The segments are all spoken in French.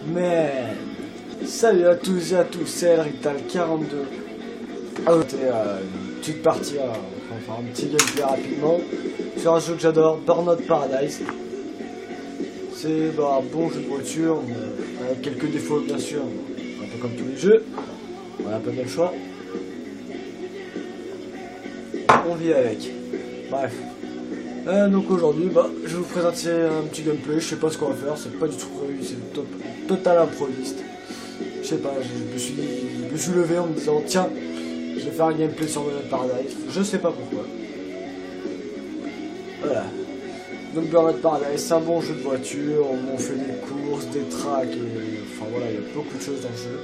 Mais salut à tous et à tous, c'est Elrital42. C'était une petite partie, enfin un petit gameplay rapidement sur un jeu que j'adore, Burnout Paradise. C'est un bon jeu de voiture, mais avec quelques défauts bien sûr, un peu comme tous les jeux. On a pas bien le choix. On vit avec. Bref. Donc aujourd'hui, je vais vous présenter un petit gameplay. Je sais pas ce qu'on va faire, c'est pas du tout prévu, c'est total improviste. Je sais pas, je me suis levé en me disant tiens, je vais faire un gameplay sur Burnout Paradise. Je sais pas pourquoi. Voilà. Donc Burnout Paradise, c'est un bon jeu de voiture. On fait des courses, des tracks, et enfin voilà, il y a beaucoup de choses dans le jeu.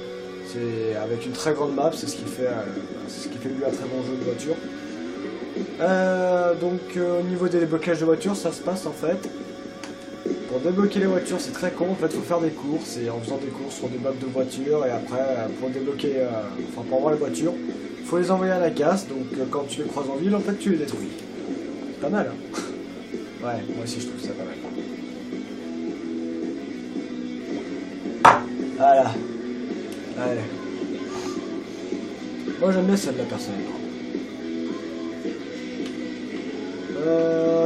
C'est avec une très grande map, c'est ce qui fait lui un très bon jeu de voiture. Au niveau des déblocages de voitures, ça se passe en fait. Pour débloquer les voitures, c'est très con. En fait, faut faire des courses et en faisant des courses sur des maps de voitures et après pour débloquer, pour avoir les voitures, faut les envoyer à la casse. Donc quand tu les croises en ville, en fait, tu les détruis. C'est pas mal, hein. Ouais, moi aussi je trouve ça pas mal. Voilà. Allez. Moi j'aime bien celle-là personnellement.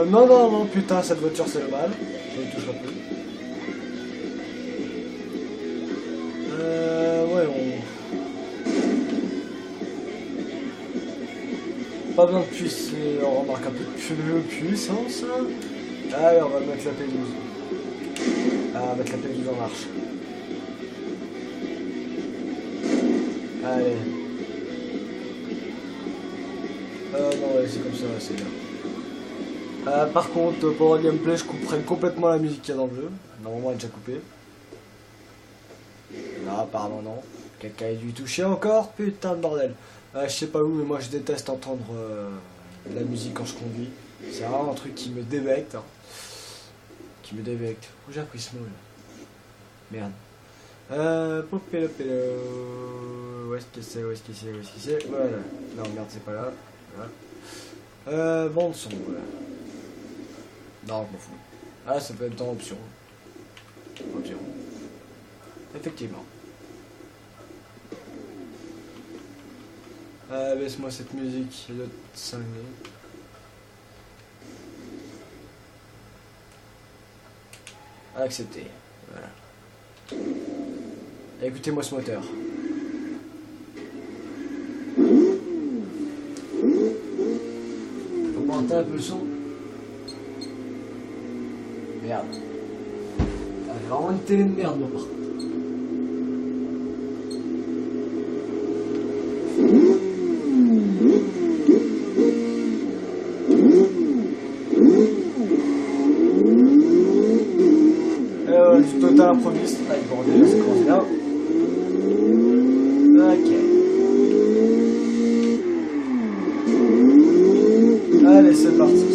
Non, putain, cette voiture c'est le mal. Je ne toucherai plus. Ouais, pas besoin de puissance, on remarque un peu de puissance. Allez, on va mettre la P12. Ah, on va mettre la P12 en marche. Allez. Non, ouais, c'est comme ça, c'est bien. Par contre, pour le gameplay, je couperai complètement la musique qu'il y a dans le jeu. Normalement, elle est déjà coupée. Non, apparemment non. Quelqu'un a dû y toucher encore. Putain de bordel. Je sais pas où, mais moi je déteste entendre la musique quand je conduis. C'est vraiment un truc qui me débecte. Hein. Qui me débecte. Où j'ai appris ce mot là? Merde. Popélopélo. Où est-ce que c'est? Voilà. Non, merde, c'est pas là. Voilà. Bande son, voilà. Non, je m'en fous. Ah, ça peut être dans option. Option. Effectivement. Baisse-moi cette musique de 5 minutes. Accepter. Voilà. Écoutez-moi ce moteur. Augmentez un peu le son. Merde. J'ai vraiment une télé de merde, moi, par contre. Du total improviste. Allez, bon, déjà, ça commence bien. Ok. Allez, c'est parti.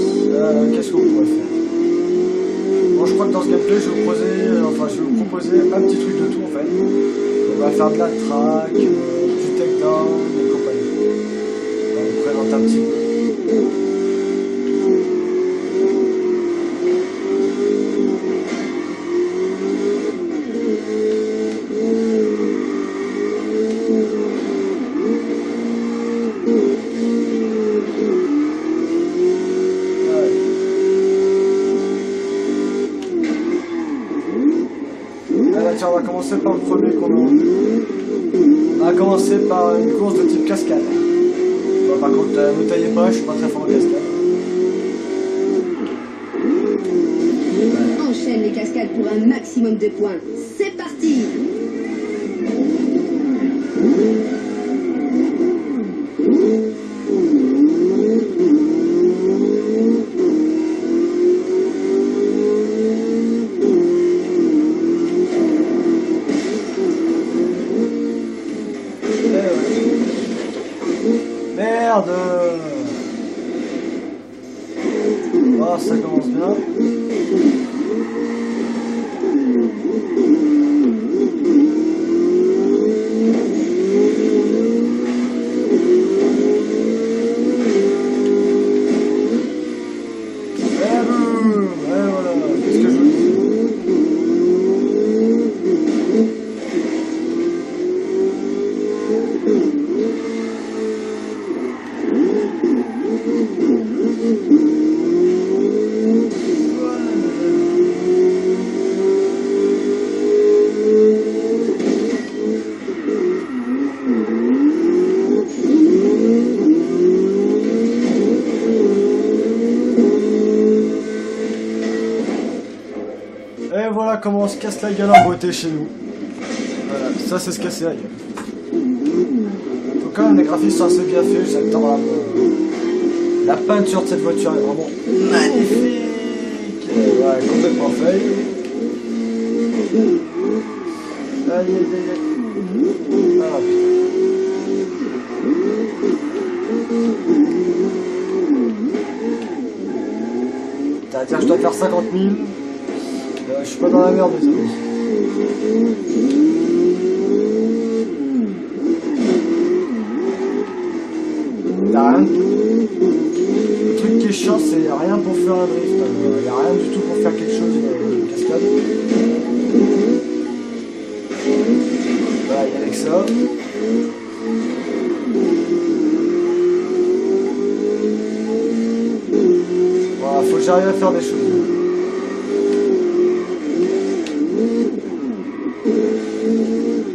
Qu'est-ce qu'on pourrait faire? Bon, je crois que dans ce gameplay, je vais vous proposer un petit truc de tout, en fait. On va faire de la track, du takedown et compagnie. On va vous présenter un petit peu. Tiens, on va commencer par le premier qu'on a. On va commencer par une course de type cascade. Bon, par contre, ne taillez pas, je suis pas très fort en cascade. Enchaîne les cascades pour un maximum de points. C'est parti! Merde! Oh, ça commence bien. Et voilà comment on se casse la gueule en beauté chez nous. Voilà, ça c'est se casser la gueule. En tout cas, les graphismes sont assez bien faits, j'adore la peinture de cette voiture est vraiment magnifique. Ouais, complètement fail. Aïe aïe aïe aïe. Ah putain. C'est-à-dire que je dois faire 50 000. Je suis pas dans la merde, les amis. Y'a rien. Le truc qui est chiant, c'est y'a rien pour faire un drift. Y'a rien du tout pour faire quelque chose de cascade. Voilà, y'a avec ça. Voilà, faut que j'arrive à faire des choses.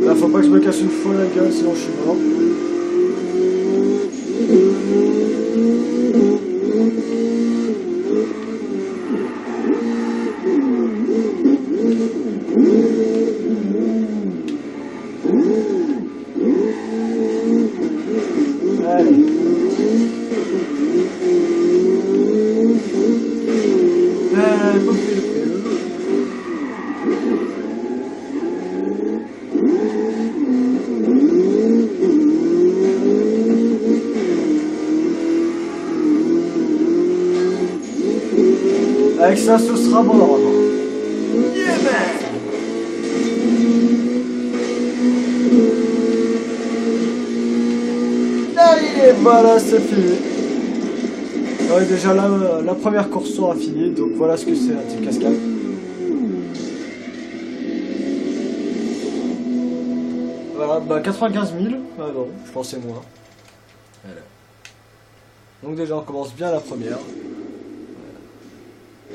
Là, faut pas que je me casse une fois la gueule, sinon je suis mort. Allez. Avec ça, ce sera bon normalement. Yeah man! Allez, voilà, c'est fini. Ouais, déjà la première course sera finie, donc voilà ce que c'est la petite cascade. Voilà, bah 95 000. Ah non, je pensais moins. Voilà. Donc déjà on commence bien la première.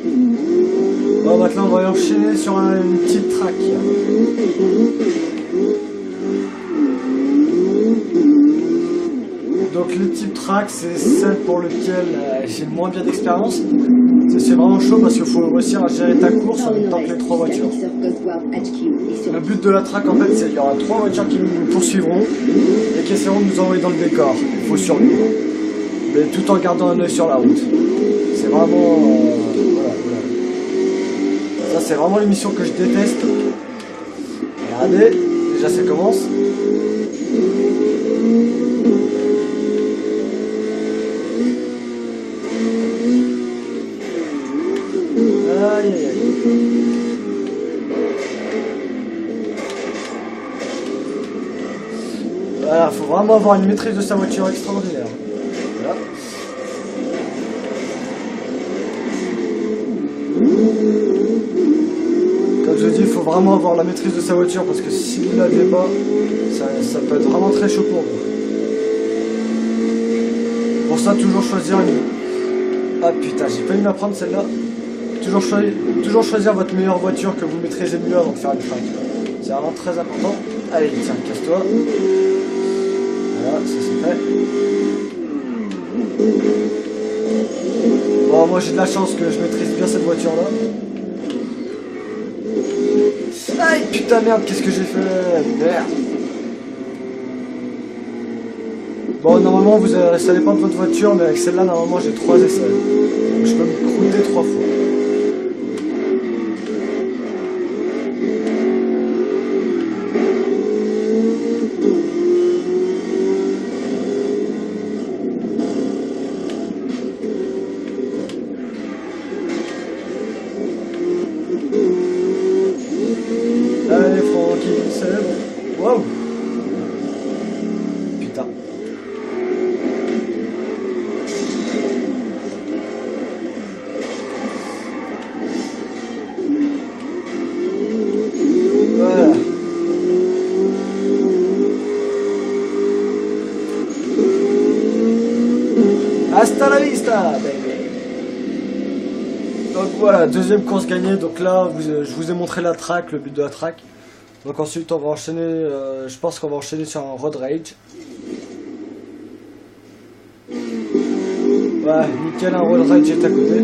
Bon, maintenant on va enchaîner sur une petite track. Donc le type track, c'est celle pour lequel j'ai le moins bien d'expérience. C'est vraiment chaud parce qu'il faut réussir à gérer ta course en même temps que les 3 voitures. Le but de la track en fait, c'est qu'il y aura 3 voitures qui nous poursuivront et qui essaieront de nous envoyer dans le décor. Il faut survivre, mais tout en gardant un œil sur la route. C'est vraiment... voilà. Ça c'est vraiment l'émission que je déteste. Regardez, déjà ça commence. Aïe aïe aïe. Voilà, faut vraiment avoir une maîtrise de sa voiture extraordinaire. Voilà. Comme je dis, il faut vraiment avoir la maîtrise de sa voiture parce que si vous ne l'avez pas, ça peut être vraiment très chaud pour vous. Pour ça, toujours choisir une... Ah putain, j'ai failli m'apprendre celle-là. Toujours choisir votre meilleure voiture que vous maîtrisez mieux avant de faire une track. C'est vraiment très important. Allez, tiens, casse-toi. Voilà, ça c'est fait. Bon, moi j'ai de la chance que je maîtrise bien cette voiture-là. Aïe, putain, merde, qu'est-ce que j'ai fait? Merde. Bon, normalement, ça dépend de votre voiture, mais avec celle-là, normalement, j'ai 3 essais. Donc, je peux me croûter 3 fois. Allez, Francky, c'est bon. Wow. Putain. Voilà. Hasta la vista, baby. Donc voilà, deuxième course gagnée. Donc là, je vous ai montré la track, le but de la track. Donc ensuite, on va enchaîner. Je pense qu'on va enchaîner sur un road rage. Ouais, nickel, un road rage est à côté.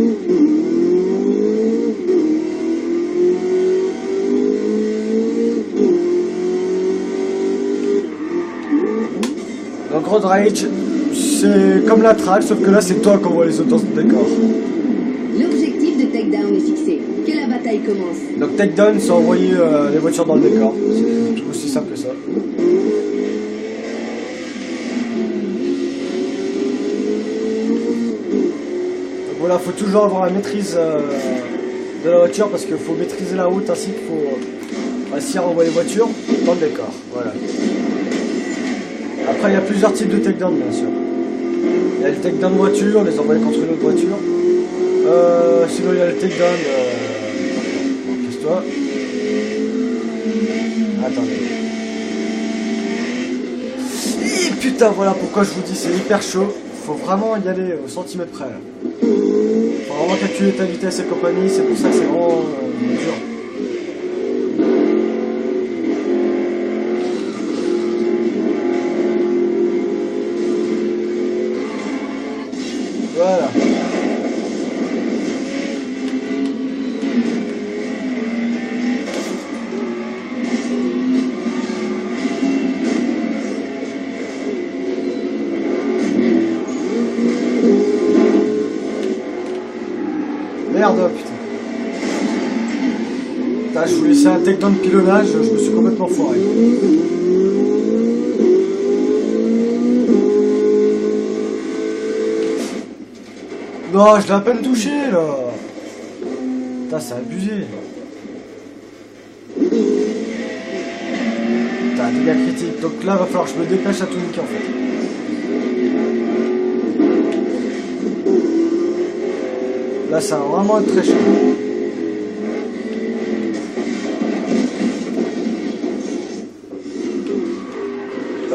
Road Rage, c'est comme la track, sauf que là c'est toi qui envoie les autres dans ce décor. L'objectif de takedown est fixé. Que la bataille commence. Donc takedown, c'est envoyer les voitures dans le décor. C'est aussi simple que ça. Donc voilà, faut toujours avoir la maîtrise de la voiture parce qu'il faut maîtriser la route ainsi qu'il faut réussir à envoyer les voitures dans le décor. Voilà. Après, il y a plusieurs types de takedown, bien sûr. Il y a le takedown voiture, les envoyer contre une autre voiture. Sinon, il y a le takedown. Casse-toi. Attendez. Et putain, voilà pourquoi je vous dis, c'est hyper chaud. Faut vraiment y aller au centimètre près. Là. Faut vraiment calculer ta vitesse et compagnie, c'est pour ça que c'est vraiment dur. Voilà. Merde, putain. Putain, je voulais essayer un takedown de pilonnage, je me suis complètement foiré. Non, je l'ai à peine touché là. Putain, c'est abusé. Putain, dégâts critiques. Donc là, va falloir que je me dépêche à tout niquer en fait. Là, ça va vraiment être très chaud.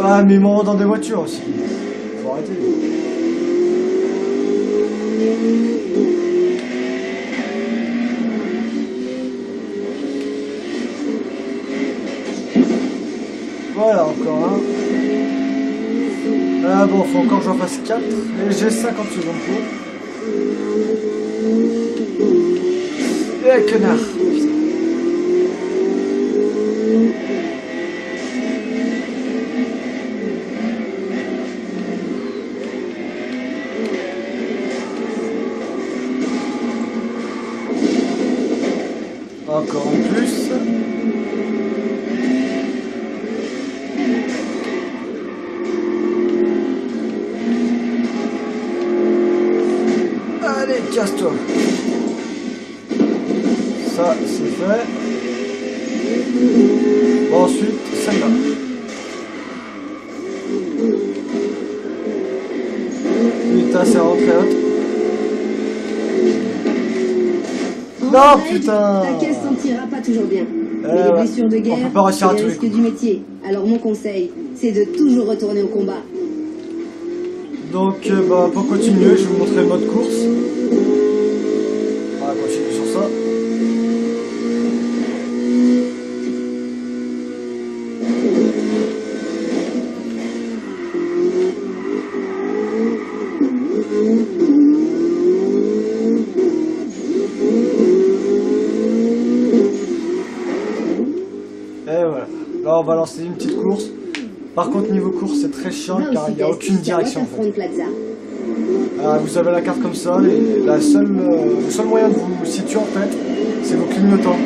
Ah, mais ils m'en dans des voitures aussi. Faut arrêter. Voilà, encore un. Ah bon, faut encore que j'en fasse 4. Et j'ai 50 secondes pour. Eh, connard. Encore en plus. Allez, casse-toi. Ça, c'est fait. Bon, ensuite, celle-là. Putain, c'est rentré haute. Non, putain! Ta caisse s'en tirera pas toujours bien. Mais les ouais. blessures de guerre, On peut pas réussir à c'est tous le les risque coups. du métier. Alors mon conseil, c'est de toujours retourner au combat. Donc, bah, pour continuer, je vais vous montrer le mode course. On va continuer sur ça. Et voilà. Là, on va lancer une petite course. Par contre, niveau course, c'est très chiant car il n'y a aucune direction. En fait. Vous avez la carte comme ça et le seul moyen de vous situer en fait, c'est vos clignotants.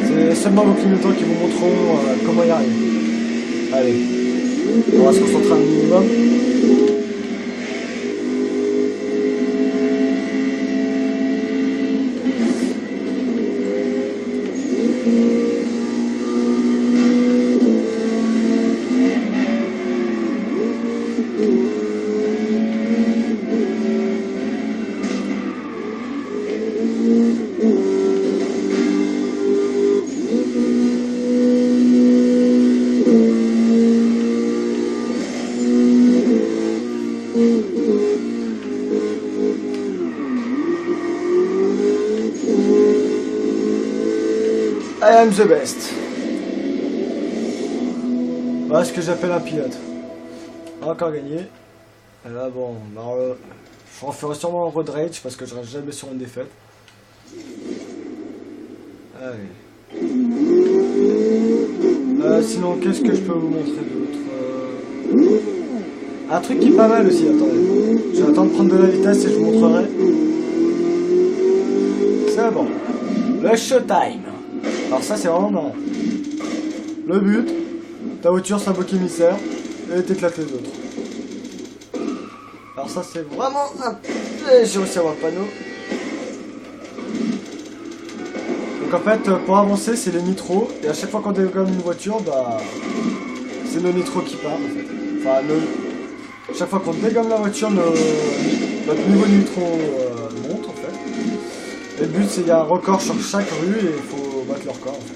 C'est seulement vos clignotants qui vous montreront comment y arriver. Allez, on va se concentrer un minimum. I am the best. Voilà ce que j'appelle un pilote. Encore gagné. Et là bon, je referai sûrement un road rage parce que je reste jamais sur une défaite. Allez. Sinon, qu'est-ce que je peux vous montrer d'autre Un truc qui est pas mal aussi, attendez. Je vais attendre de prendre de la vitesse et je vous montrerai. C'est bon. Le showtime. Alors ça c'est vraiment marrant. Le but, ta voiture c'est un bouc émissaire et t'éclates les autres. Alors ça c'est vraiment un... J'ai réussi à avoir le panneau. Donc en fait pour avancer c'est les nitros. Et à chaque fois qu'on dégomme une voiture, bah c'est nos nitros qui partent en fait. Enfin chaque fois qu'on dégomme la voiture, notre niveau de nitro monte en fait. Et le but c'est qu'il y a un record sur chaque rue et il faut battre le record en fait.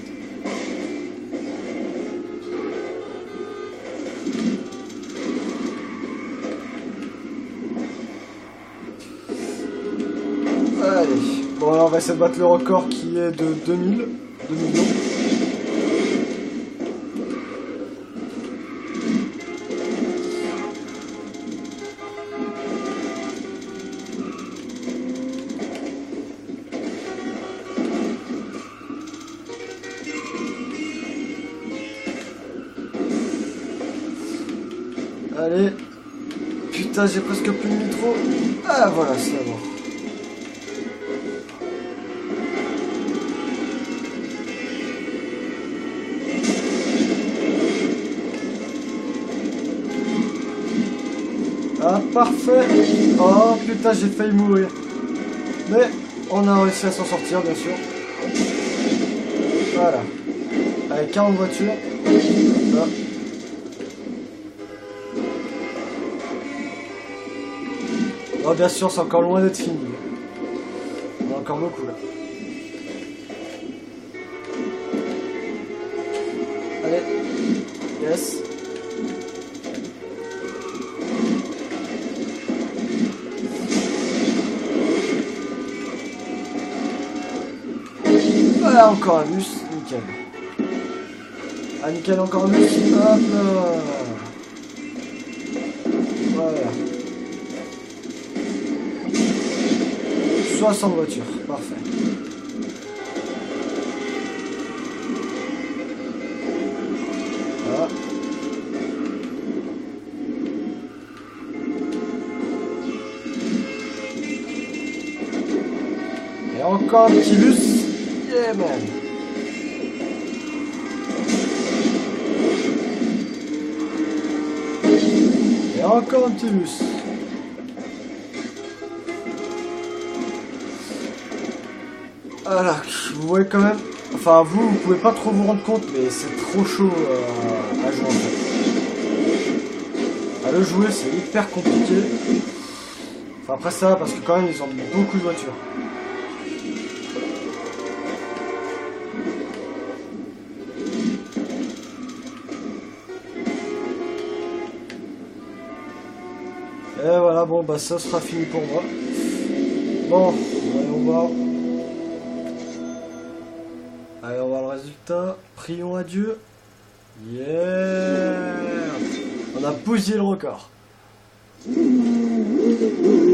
Allez, bon alors on va essayer de battre le record qui est de 2 millions. Allez, putain j'ai presque plus de nitro. Ah voilà, c'est bon. Ah parfait. Oh putain j'ai failli mourir. Mais on a réussi à s'en sortir bien sûr. Voilà. Avec 40 voitures. Là. Oh bien sûr c'est encore loin d'être fini. On a encore beaucoup là. Allez. Yes. Voilà, encore un bus, nickel. Ah, nickel, encore un bus. Hop là. Voilà. 60 voitures, parfait. Voilà. Et encore un petit bus. Yeah man. Et encore un petit bus. Voilà, vous voyez quand même. Enfin vous pouvez pas trop vous rendre compte, mais c'est trop chaud à jouer en fait. À le jouer c'est hyper compliqué. Enfin après ça parce que quand même ils ont beaucoup de voitures. Et voilà, bon bah ça sera fini pour moi. Bon, voyons voir. Allez, on va voir le résultat. Prions à Dieu. Yeah! On a bousillé le record.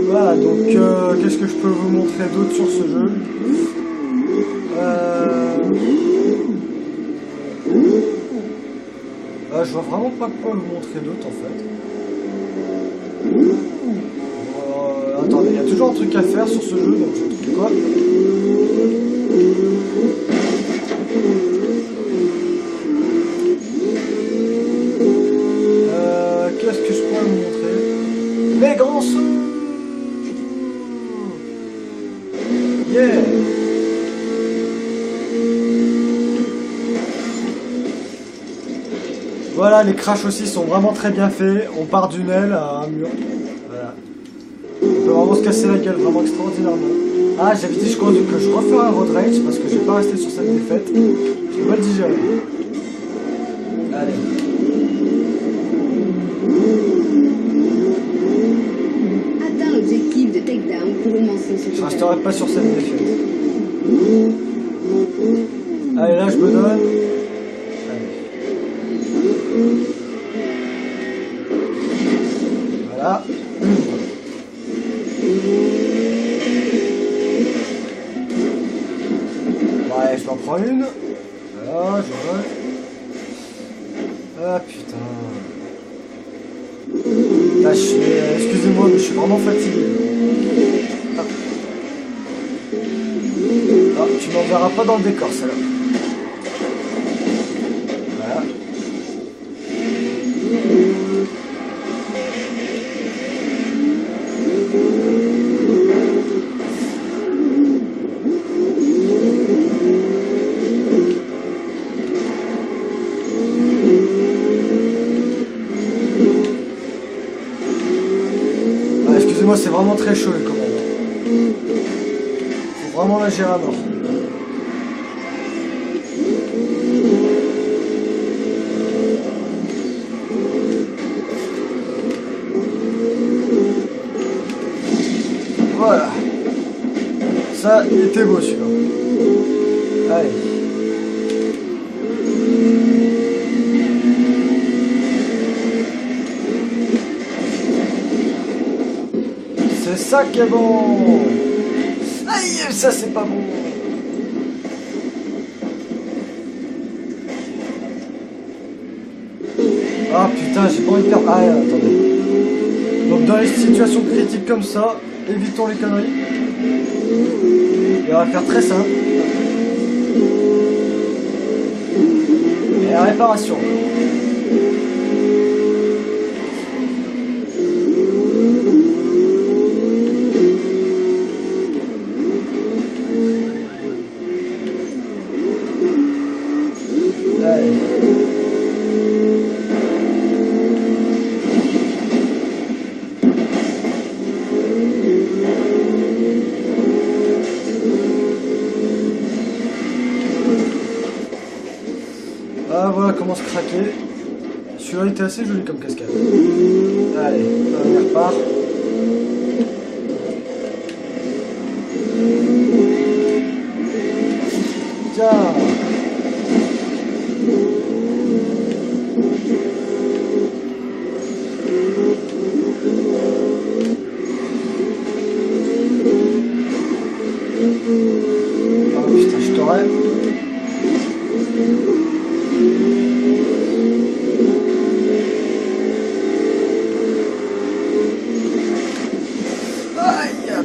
Voilà, donc qu'est-ce que je peux vous montrer d'autre sur ce jeu? Je vois vraiment pas quoi vous montrer d'autre en fait. Attendez, il y a toujours un truc à faire sur ce jeu, donc je trouve quoi. Qu'est-ce que je pourrais vous montrer? Les grands sauts. Yeah. Voilà, les crashs aussi sont vraiment très bien faits. On part d'une aile à un mur. Voilà. On peut vraiment se casser la gueule, vraiment extraordinairement. Ah, j'avais dit que je referais un road rage parce que je vais pas rester sur cette défaite. Je vais mal digérer. Allez. Atteins l'objectif de takedown pour une mention sur Je resterai pas sur cette défaite. Allez, là, je me donne. Voilà. Ouais, je m'en prends une. Voilà, je vole. Ah putain. Là, excusez-moi, mais je suis vraiment fatigué. Ah. Ah, tu m'en verras pas dans le décor, celle-là. Voilà. Excusez-moi, c'est vraiment très chaud les commandes. Faut vraiment la gérer à mort. Voilà. Ça, il était beau celui-là. Allez. C'est ça qui est bon. Aïe, ça c'est pas bon. Ah putain, j'ai pas envie de perdre. Ah attendez. Donc dans les situations critiques comme ça, évitons les conneries. Et on va faire très simple. Et la réparation. Ah voilà, commence à craquer. Celui-là était assez joli comme cascade. Allez, on repart. Tiens. Oh putain, je t'aurais.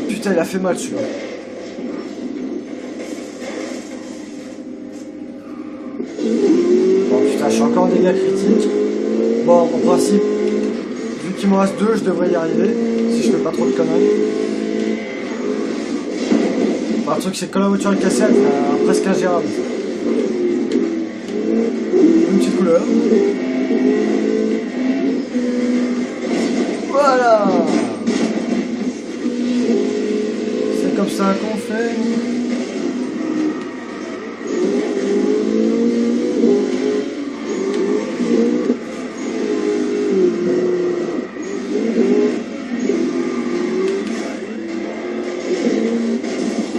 Putain, il a fait mal celui-là. Bon putain, je suis encore en dégâts critiques. Bon, en principe, vu qu'il m'en reste 2, je devrais y arriver. Si je fais pas trop de conneries. Enfin, le truc c'est que quand la voiture est cassée, elle est presque ingérable. Une petite couleur. Voilà. Comme ça qu'on fait.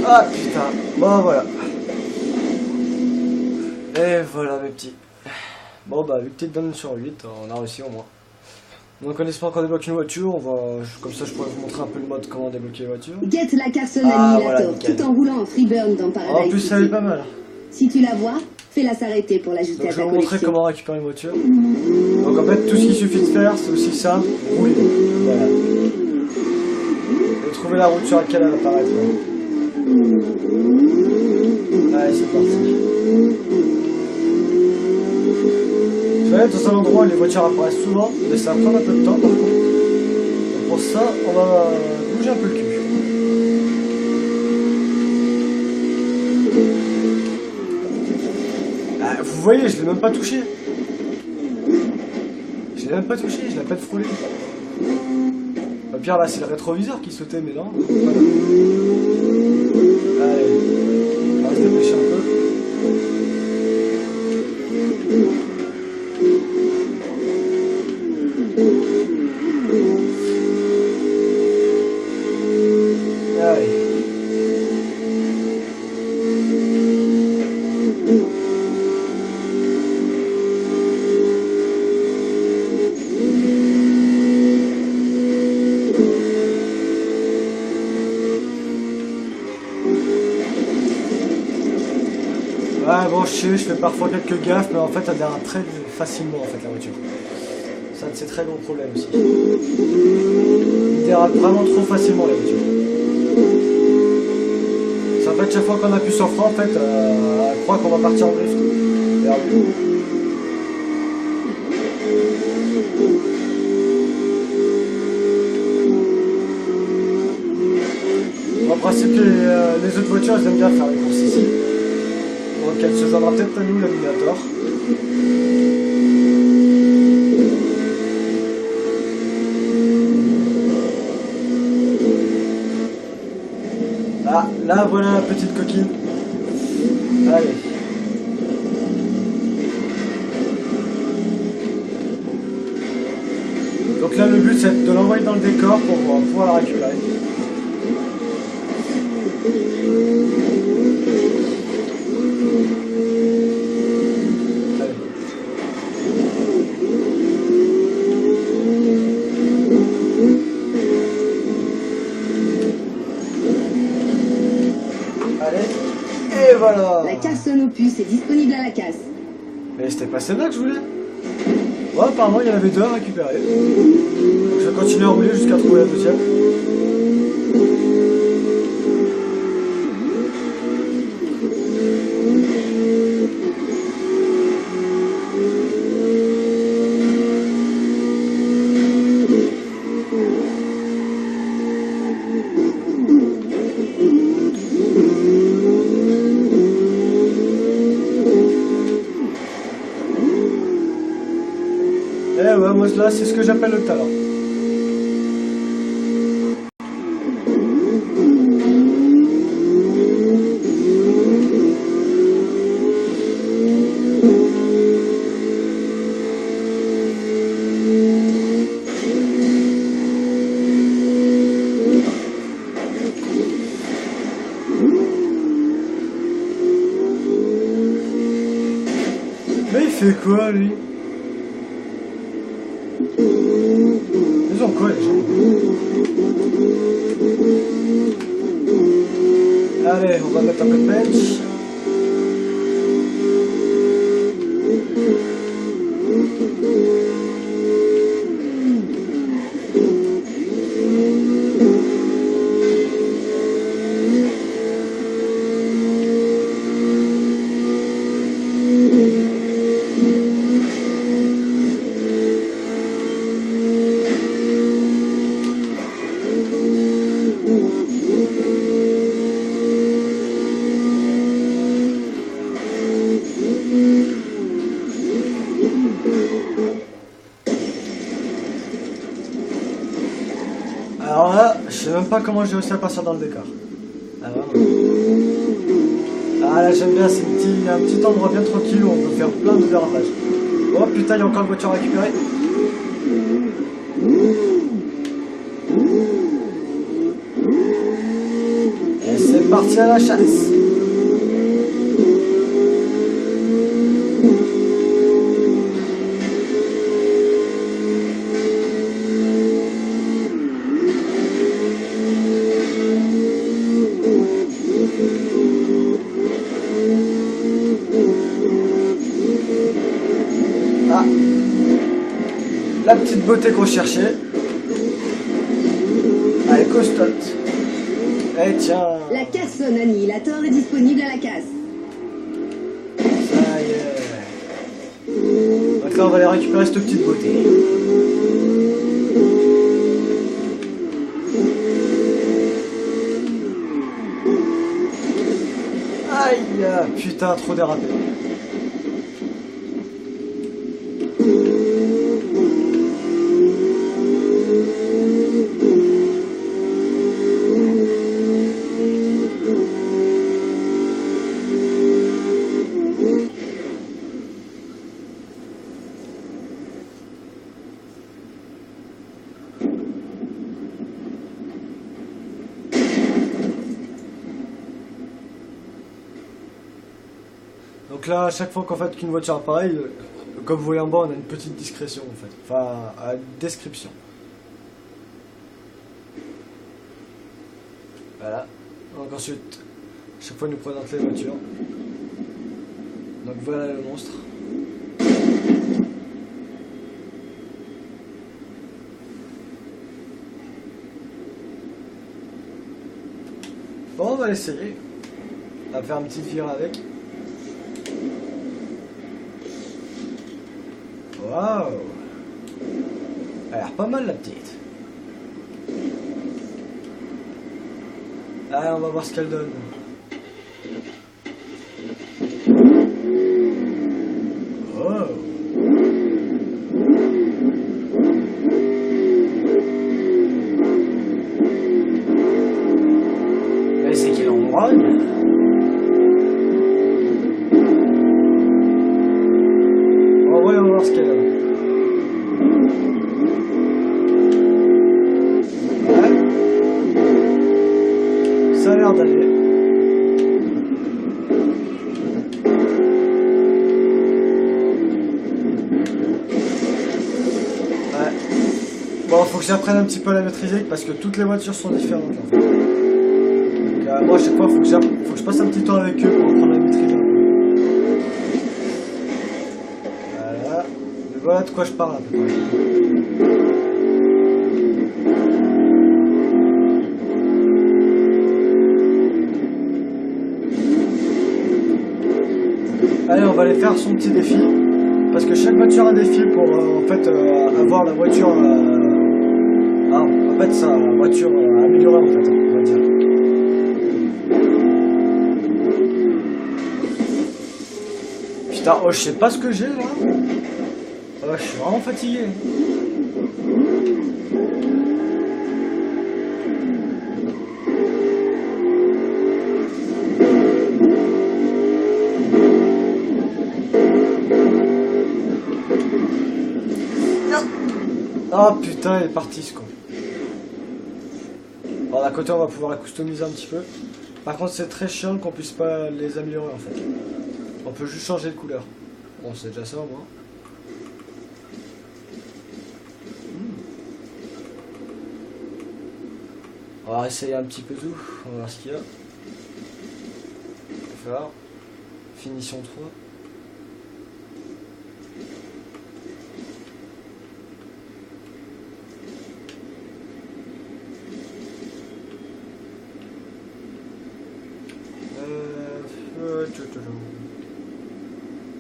Ah putain, bon voilà. Et voilà mes petits. Bon bah vu que t'es donne sur 8, on a réussi au moins. Donc on espère qu'on débloque une voiture, comme ça je pourrais vous montrer un peu le mode comment débloquer la voiture. Get la Carson Annihilator tout en roulant en freeburn dans Paradise. En plus ça est pas mal. Si tu la vois, fais-la s'arrêter pour l'ajouter à ta collection. Je vais vous montrer comment récupérer une voiture. Donc en fait tout ce qu'il suffit de faire c'est aussi simple, rouler. Voilà. Et trouver la route sur laquelle elle va apparaître. Allez c'est parti. Je vais être dans un endroit où les voitures apparaissent souvent, mais ça va prendre un peu de temps par contre. Donc pour ça, on va bouger un peu le cul. Ah, vous voyez, je l'ai même pas touché. Je l'ai même pas touché, je l'ai pas frôlé. Au pire là, c'est le rétroviseur qui sautait, mais non. Voilà. Allez, on va se dépêcher un peu. Ouais bon je sais, je fais parfois quelques gaffes mais en fait elle démarre très facilement en fait la voiture. C'est un de ses très gros problèmes aussi. Il dérape vraiment trop facilement les voitures. Ça fait chaque fois qu'on appuie sur frein, en fait, elle croit qu'on va partir en drift. Perdu. En principe, les autres voitures, elles aiment bien faire les courses ici. Donc elle se joindra peut-être à nous, l'animateur. Ah, là voilà la petite coquine. Allez. Donc là le but c'est de l'envoyer dans le décor pour pouvoir la récupérer. Et voilà. La Carson Opus est disponible à la casse. Mais c'était pas celle-là que je voulais. Ouais, apparemment il y en avait deux à récupérer. Donc je vais continuer à rouler jusqu'à trouver la deuxième. Eh ouais, moi là c'est ce que j'appelle le talent. Mais il fait quoi lui? Ils ont quoi les gens? Allez, on va mettre un peu de bench. Alors là, je sais même pas comment j'ai réussi à passer dans le décor. Ah, là j'aime bien, c'est un petit endroit bien tranquille où on peut faire plein de dérapages. Oh putain, il y a encore une voiture à récupérer. Et c'est parti à la chasse. Ah, la petite beauté qu'on cherchait. Allez, costote. Eh tiens. La Carson Annihilator est disponible à la casse. Ça y est. Donc là, on va aller récupérer cette petite beauté. Aïe, putain, trop dérapé. Donc là, à chaque fois qu'en fait qu'une voiture apparaît, comme vous voyez en bas, on a une petite discrétion en fait, enfin, une description. Voilà. Donc ensuite, à chaque fois, il nous présente les voitures. Donc voilà le monstre. Bon, on va l'essayer. On va faire une petite vire avec. Waouh! Elle a l'air pas mal la petite. Allez, on va voir ce qu'elle donne. Oh! Mais c'est qu'il en grogne. Bon, ouais, on va voir ce qu'elle a. Ça a l'air d'aller. Ouais. Bon, faut que j'apprenne un petit peu à la maîtriser parce que toutes les voitures sont différentes. En fait. Donc, moi, à chaque fois, faut que je passe un petit temps avec eux pour apprendre à la maîtriser. Voilà. Mais voilà de quoi je parle à peu près. Allez, on va aller faire son petit défi. Parce que chaque voiture a un défi pour en fait avoir la voiture. En fait, sa voiture améliorée en fait, on va dire. Putain, oh, je sais pas ce que j'ai là. Oh, je suis vraiment fatigué. Oh putain, il est parti ce con. Bon, d'un côté, on va pouvoir la customiser un petit peu. Par contre, c'est très chiant qu'on puisse pas les améliorer en fait. On peut juste changer de couleur. Bon, c'est déjà ça au moins. On va essayer un petit peu tout. On va voir ce qu'il y a. On va faire. Finition 3.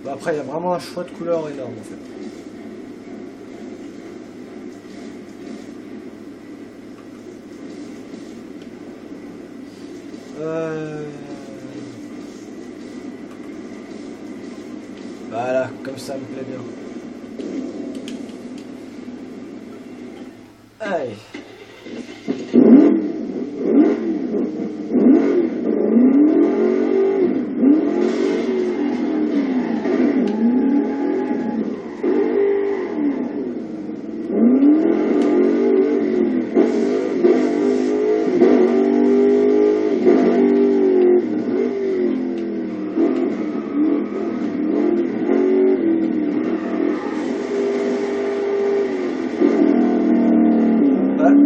Bah après, il y a vraiment un choix de couleurs énorme en fait. Voilà, comme ça me plaît bien. Allez.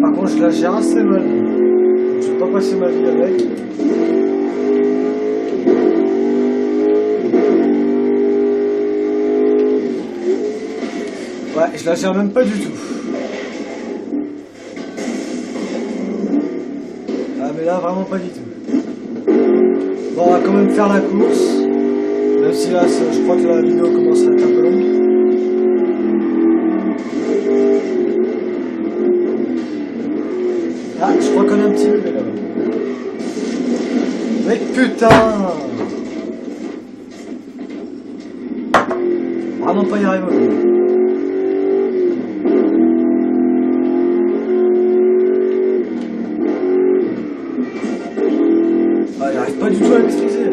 Par contre, je la gère assez mal. Je vais pas passer ma vie avec. Ouais, je la gère même pas du tout. Ah, mais là, vraiment pas du tout. Bon, on va quand même faire la course. Même si là, je crois que la vidéo commence à être un peu longue. Ah, je crois qu'on a un petit bébé là-bas. Mais putain! Vraiment pas y arriver. Ah, il arrive pas du tout à maîtriser.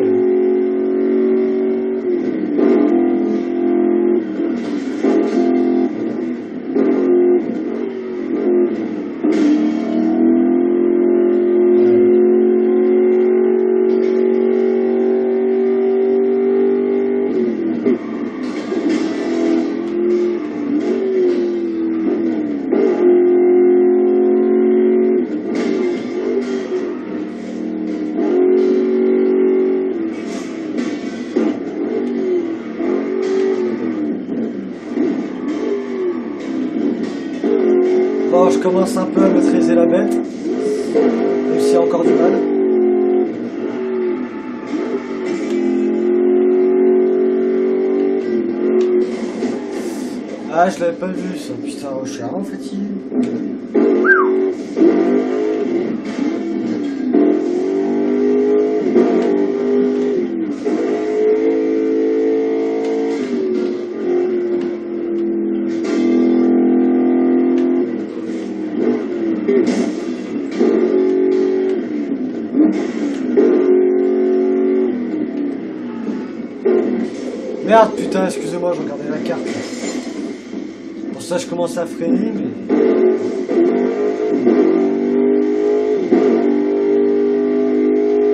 Bon, je commence un peu à maîtriser la bête, même s'il y a encore du mal. Ah, je l'avais pas vu ça, putain, je suis vraiment fatigué. Merde, putain, excusez-moi, je regardais la carte. Pour ça, je commençais à freiner, mais...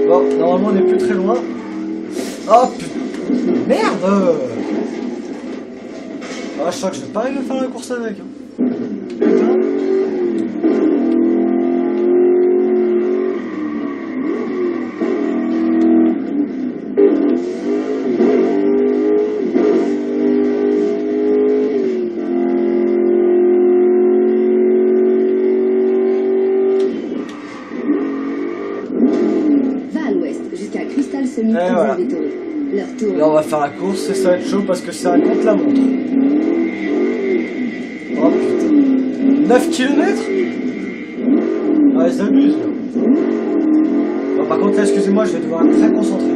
Bon, normalement, on n'est plus très loin. Oh, putain. Merde. Ah, je sens que je vais pas arriver à faire la course avec. Hein. Putain. Voilà. Là on va faire la course et ça va être chaud parce que ça compte la montre. Oh putain. 9 km. Ah ils abusent là. Bon, par contre là excusez-moi je vais devoir être très concentré.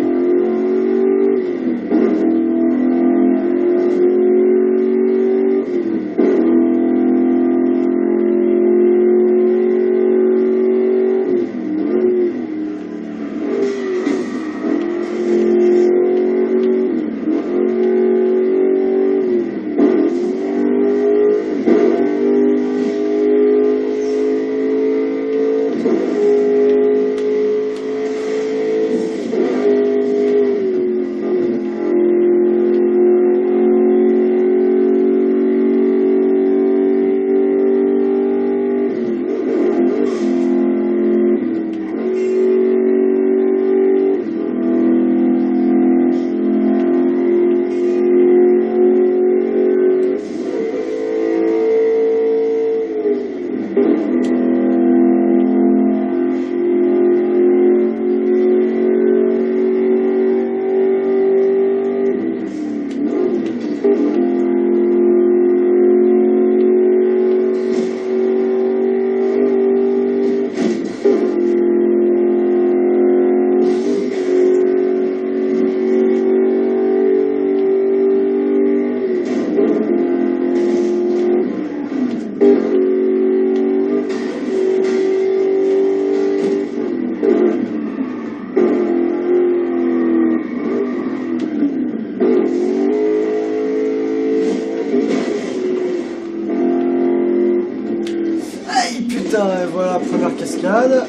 Et voilà, première cascade.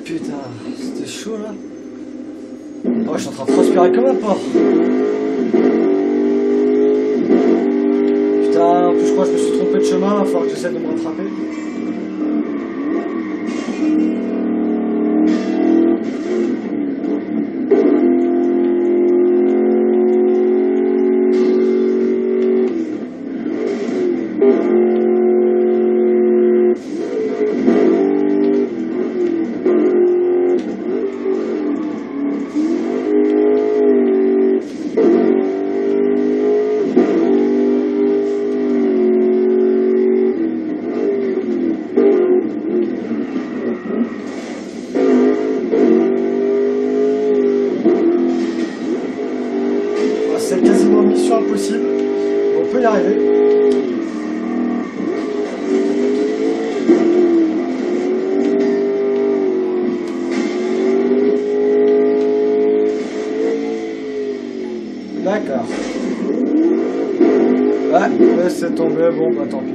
Putain, c'était chaud là. Oh, je suis en train de transpirer comme un porc. Putain, en plus je crois que je me suis trompé de chemin, il va falloir que j'essaie de me rattraper. C'est quasiment mission impossible. On peut y arriver. D'accord. Ouais, laissez tomber. Bon, bah tant pis.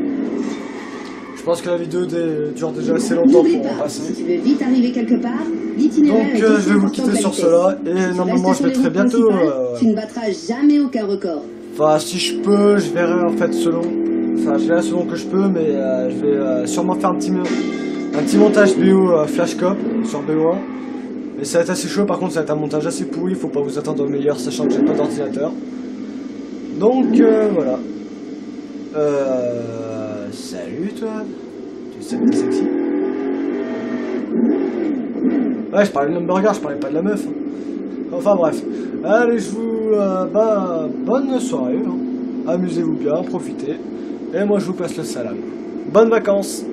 Je pense que la vidéo dure déjà assez longtemps pour en passer. Si tu veux vite arriver quelque part, donc je vais vous quitter sur cela et normalement je vais très bientôt. Tu ne battras jamais aucun record. Enfin si je peux, je verrai en fait selon. Enfin je verrai selon que je peux, mais je vais sûrement faire un petit montage BO Flashcop sur BO1. Mais ça va être assez chaud, par contre ça va être un montage assez pourri, faut pas vous attendre au meilleur sachant que j'ai pas d'ordinateur. Donc voilà. Salut toi. Tu sais que t'es sexy. Ouais, je parlais de l'hamburger, je parlais pas de la meuf. Enfin bref. Allez, je vous... bonne soirée. Hein. amusez-vous bien, profitez. Et moi je vous passe le salam. Bonnes vacances!